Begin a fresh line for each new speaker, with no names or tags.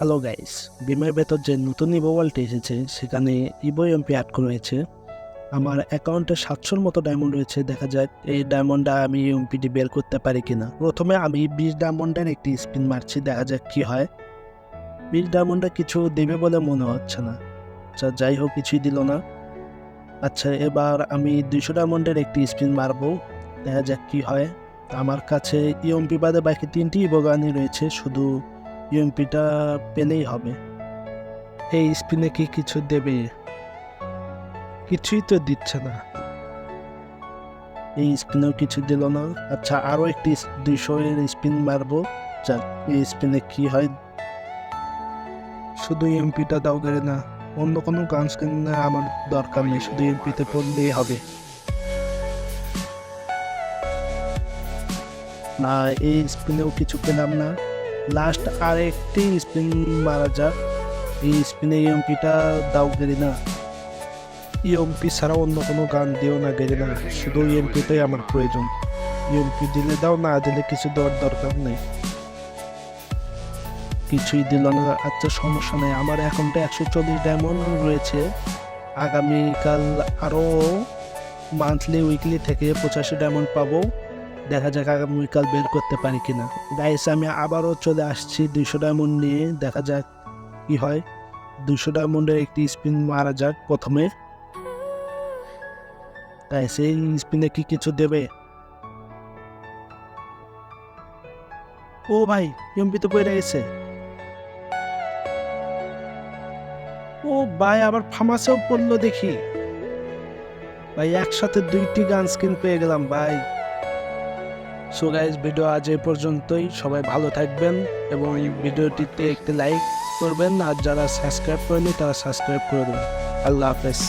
Hello guys, বিমের ভেতর যে নতুন ইভো ওয়ার্ল্ডটি এসেছে সেখানে ইভো এমপি অ্যাড করা হয়েছে। আমার অ্যাকাউন্টে 700-র মতো ডায়মন্ড রয়েছে। দেখা যাক এই ডায়মন্ডটা আমি এমপিটি বের করতে পারি কিনা। প্রথমে আমি 20 ডায়মন্ডের একটি স্পিন মারছি, দেখা যাক কি হয়। 20 ডায়মন্ডে কিছু দেবে বলে মনে হচ্ছে না। আচ্ছা, যাই হোক, কিছুই দিল না। আচ্ছা, এবার আমি 200 ডায়মন্ডের একটি স্পিন মারবো, দেখা যাক কি হয়। আমার কাছে ইএমপি বাদে বাকি 3টি ইভো গানই রয়েছে, শুধু ইএমপিটা পেলেই হবে। এই স্পিনে কি কিছু দেবে? কিছুই তো দিচ্ছে না। এই স্পিনেও কিছু দিল না। আচ্ছা, আরো একটি 200 এর স্পিন মারবো, যাক এই স্পিনে কি হয়। শুধু এমপিটা দাও করে না, অন্য কোনো গান স্কিন আমার দরকার নেই, শুধু এমপিতে পড়লেই হবে। না, এই স্পিনেও কিছু পেলাম না। লাস্ট আর একটি স্পিন মারা যাক। এই স্পিনে এমপিটা দাও করে না। ইএমপি ছাড়া অন্য কোনো গান দিও না গেলে না, শুধু ইএমপিটাই আমার প্রয়োজন। ইএমপি দিলে দাও, না দিলে কিছু দেওয়ার দরকার নেই। কিছুই দিল না। আচ্ছা, সমস্যা নেই, আমার অ্যাকাউন্টে 140 ডায়মন্ড রয়েছে। আগামীকাল আরও মান্থলি উইকলি থেকে 85 ডায়মন্ড পাবো। দেখা যাক আগামীকাল বের করতে পারি কিনা। গাইস, আমি আবারও চলে আসছি 200 ডায়মন্ড নিয়ে, দেখা যাক কি হয়। 200 ডায়মন্ডের একটি স্পিন মারা যাক প্রথমে। তাই সেই স্পিনে কি কিছু দেবে? ও ভাই, এমপি তো পড়ে গেছে। ও ভাই, আবার ফার্মাসেও পড়লো দেখি। ভাই, একসাথে 2টি গান স্কিন পেয়ে গেলাম ভাই। সো গাইস, ভিডিও আজ এই পর্যন্তই। সবাই ভালো থাকবেন এবং এই ভিডিওটিতে একটি লাইক করবেন, আর যারা সাবস্ক্রাইব করেনি তারা সাবস্ক্রাইব করে দেবেন। আল্লাহ হাফেজ।